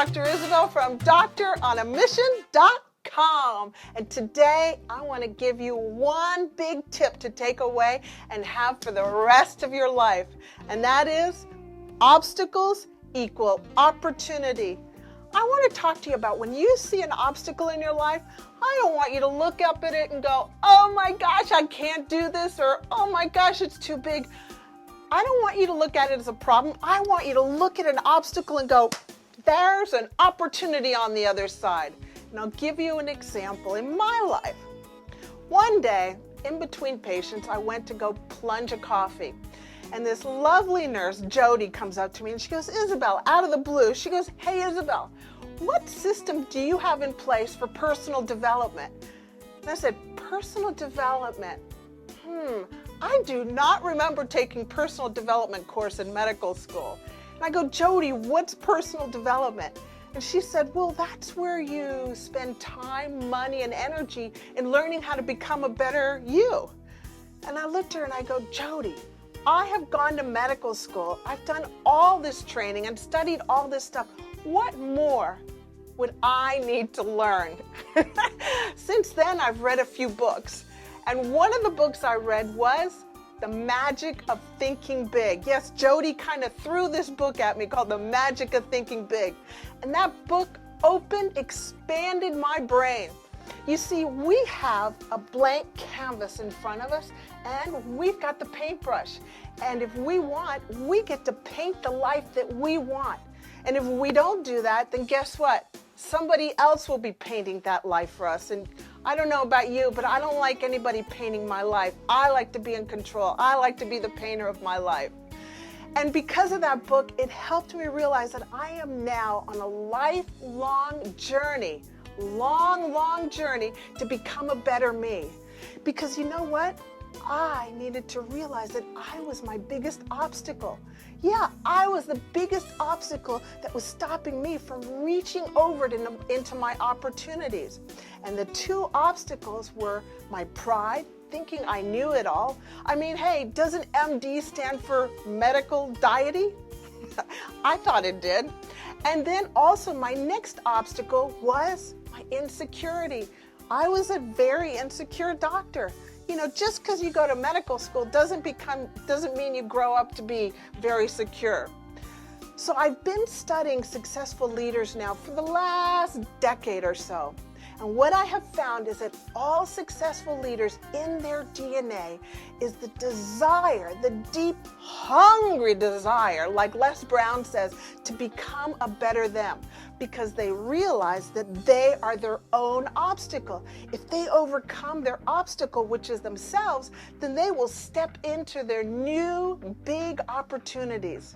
Dr. Isabel from Doctoronamission.com. And today I want to give you one big tip to take away and have for the rest of your life. And that is obstacles equal opportunity. I want to talk to you about when you see an obstacle in your life, I don't want you to look up at it and go, oh my gosh, I can't do this, or oh my gosh, it's too big. I don't want you to look at it as a problem. I want you to look at an obstacle and go, there's an opportunity on the other side. And I'll give you an example in my life. One day, in between patients, I went to go plunge a coffee. And this lovely nurse, Jody, comes up to me and she goes, Isabel, out of the blue, she goes, hey Isabel, what system do you have in place for personal development? And I said, personal development? I do not remember taking personal development course in medical school. And I go, Jody, what's personal development? And she said, well, that's where you spend time, money, and energy in learning how to become a better you. And I looked at her and I go, Jody, I have gone to medical school. I've done all this training and studied all this stuff. What more would I need to learn? Since then, I've read a few books. And one of the books I read was The Magic of Thinking Big. Yes, Jody kind of threw this book at me called The Magic of Thinking Big. And that book expanded my brain. You see, we have a blank canvas in front of us and we've got the paintbrush. And if we want, we get to paint the life that we want. And if we don't do that, then guess what? Somebody else will be painting that life for us. And I don't know about you, but I don't like anybody painting my life. I like to be in control. I like to be the painter of my life. And because of that book, it helped me realize that I am now on a lifelong journey, long journey to become a better me. Because you know what? I needed to realize that I was my biggest obstacle. Yeah, I was the biggest obstacle that was stopping me from reaching over into my opportunities. And the two obstacles were my pride, thinking I knew it all. I mean, hey, doesn't MD stand for medical deity? I thought it did. And then also my next obstacle was my insecurity. I was a very insecure doctor. You know, just because you go to medical school doesn't mean you grow up to be very secure. So I've been studying successful leaders now for the last decade or so. And what I have found is that all successful leaders in their DNA is the desire, the deep, hungry desire, like Les Brown says, to become a better them, because they realize that they are their own obstacle. If they overcome their obstacle, which is themselves, then they will step into their new big opportunities.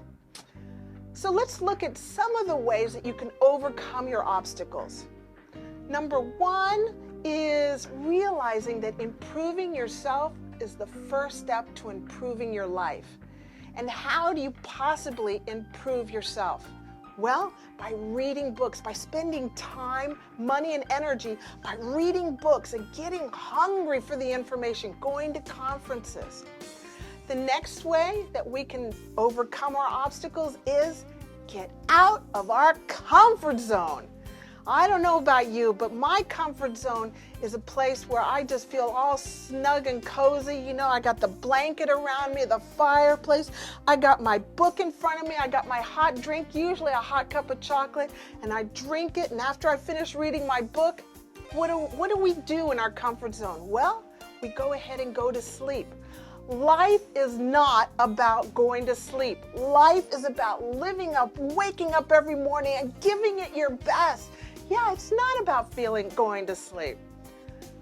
So let's look at some of the ways that you can overcome your obstacles. Number one is realizing that improving yourself is the first step to improving your life. And how do you possibly improve yourself? Well, by reading books, by spending time, money, and energy, by reading books and getting hungry for the information, going to conferences. The next way that we can overcome our obstacles is get out of our comfort zone. I don't know about you, but my comfort zone is a place where I just feel all snug and cozy. You know, I got the blanket around me, the fireplace. I got my book in front of me. I got my hot drink, usually a hot cup of chocolate, and I drink it. And after I finish reading my book, what do we do in our comfort zone? Well, we go ahead and go to sleep. Life is not about going to sleep. Life is about living up, waking up every morning and giving it your best. Yeah, it's not about going to sleep.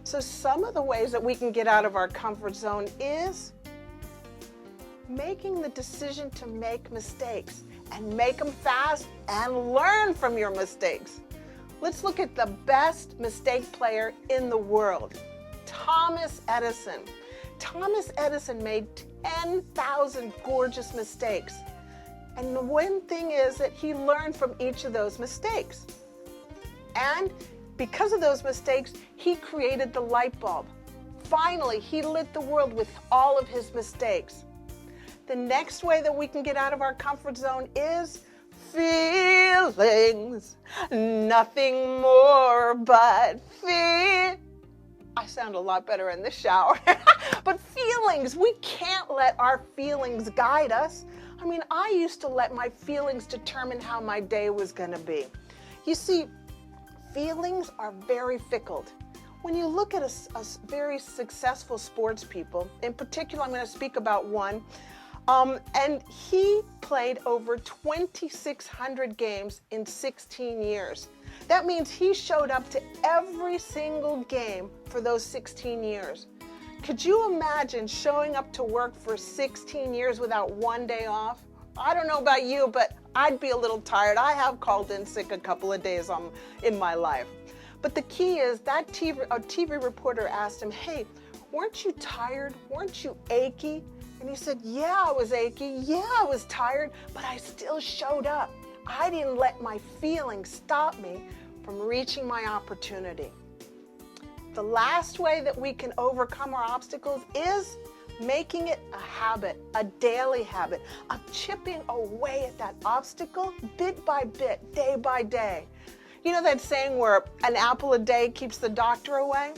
So some of the ways that we can get out of our comfort zone is making the decision to make mistakes and make them fast and learn from your mistakes. Let's look at the best mistake player in the world, Thomas Edison. Thomas Edison made 10,000 gorgeous mistakes. And the one thing is that he learned from each of those mistakes. And because of those mistakes, he created the light bulb. Finally, he lit the world with all of his mistakes. The next way that we can get out of our comfort zone is feelings, nothing more but fear. I sound a lot better in the shower. But feelings, we can't let our feelings guide us. I mean, I used to let my feelings determine how my day was going to be. You see, feelings are very fickle. When you look at a very successful sports people, in particular, I'm going to speak about one, and he played over 2,600 games in 16 years. That means he showed up to every single game for those 16 years. Could you imagine showing up to work for 16 years without one day off? I don't know about you, but I'd be a little tired. I have called in sick a couple of days in my life. But the key is that a TV reporter asked him, hey, weren't you tired? Weren't you achy? And he said, yeah, I was achy. Yeah, I was tired, but I still showed up. I didn't let my feelings stop me from reaching my opportunity. The last way that we can overcome our obstacles is making it a habit, a daily habit of chipping away at that obstacle bit by bit, day by day. You know that saying where an apple a day keeps the doctor away?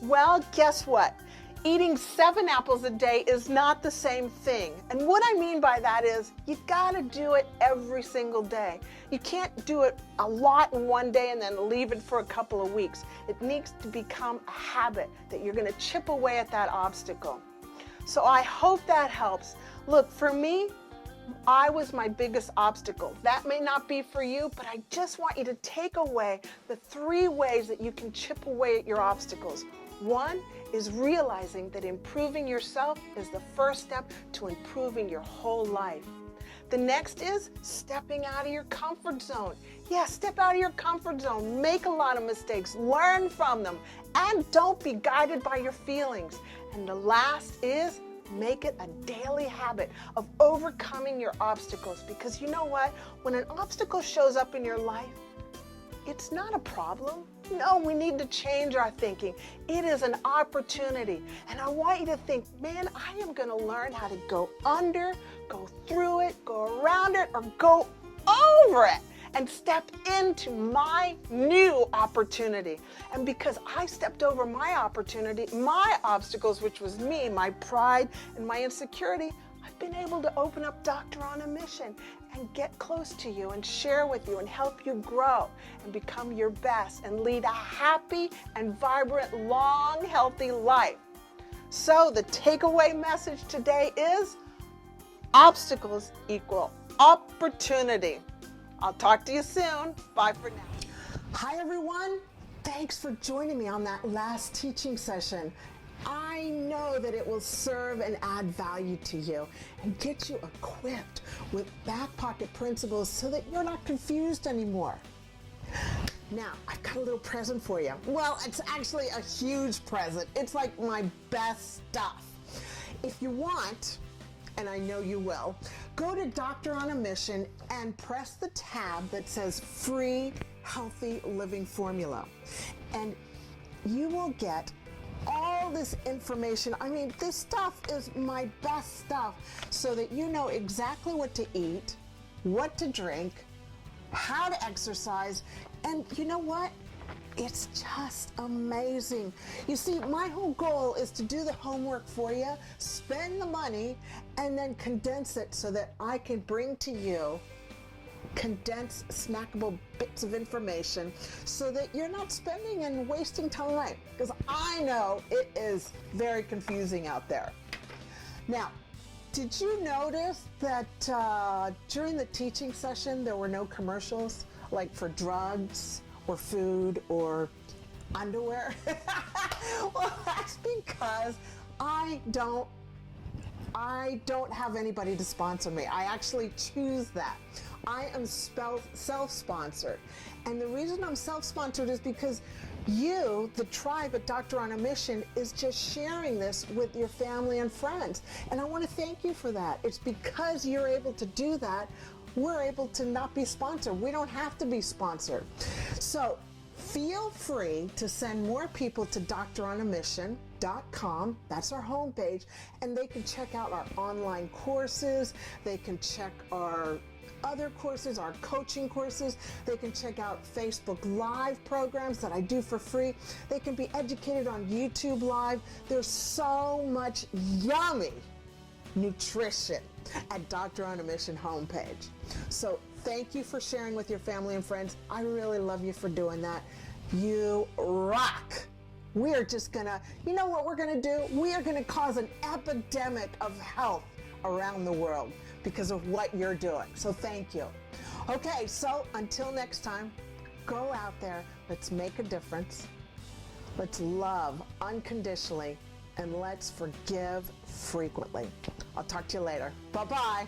Well, guess what? Eating 7 apples a day is not the same thing. And what I mean by that is you gotta do it every single day. You can't do it a lot in one day and then leave it for a couple of weeks. It needs to become a habit that you're gonna chip away at that obstacle. So I hope that helps. Look, for me, I was my biggest obstacle. That may not be for you, but I just want you to take away the 3 ways that you can chip away at your obstacles. One is realizing that improving yourself is the first step to improving your whole life. The next is stepping out of your comfort zone. Yeah, step out of your comfort zone. Make a lot of mistakes. Learn from them. And don't be guided by your feelings. And the last is make it a daily habit of overcoming your obstacles. Because you know what? When an obstacle shows up in your life, it's not a problem. No, we need to change our thinking. It is an opportunity. And I want you to think, man, I am going to learn how to go under, go through it, go around it, or go over it and step into my new opportunity. And because I stepped over my opportunity, my obstacles, which was me, my pride and my insecurity, I've been able to open up Doctor on a Mission and get close to you and share with you and help you grow and become your best and lead a happy and vibrant, long, healthy life. So the takeaway message today is obstacles equal opportunity. I'll talk to you soon. Bye for now. Hi, everyone. Thanks for joining me on that last teaching session. I know that it will serve and add value to you and get you equipped with back pocket principles so that you're not confused anymore. Now, I've got a little present for you. Well, it's actually a huge present. It's like my best stuff. If you want, and I know you will, go to Doctor on a Mission and press the tab that says Free Healthy Living Formula. And you will get all this information. I mean, this stuff is my best stuff so that you know exactly what to eat, what to drink, how to exercise, and you know what? It's just amazing. You see, my whole goal is to do the homework for you, spend the money, and then condense it so that I can bring to you condensed, snackable bits of information so that you're not spending and wasting time, because I know it is very confusing out there. Now, did you notice that during the teaching session there were no commercials like for drugs or food or underwear? Well, that's because I don't have anybody to sponsor me. I actually choose that. I am self-sponsored. And the reason I'm self-sponsored is because you, the tribe at Doctor on a Mission, is just sharing this with your family and friends. And I want to thank you for that. It's because you're able to do that, we're able to not be sponsored. We don't have to be sponsored. So feel free to send more people to doctoronamission.com. That's our homepage. And they can check out our online courses. They can check our other courses, our coaching courses. They can check out Facebook Live programs that I do for free. They can be educated on YouTube Live. There's so much yummy nutrition at Doctor on a Mission homepage. So thank you for sharing with your family and friends. I really love you for doing that. You rock. We are just gonna, you know what we're gonna do? We are gonna cause an epidemic of health around the world because of what you're doing. So thank you. Okay, so until next time, go out there, let's make a difference. Let's love unconditionally, and let's forgive frequently. I'll talk to you later. Bye-bye.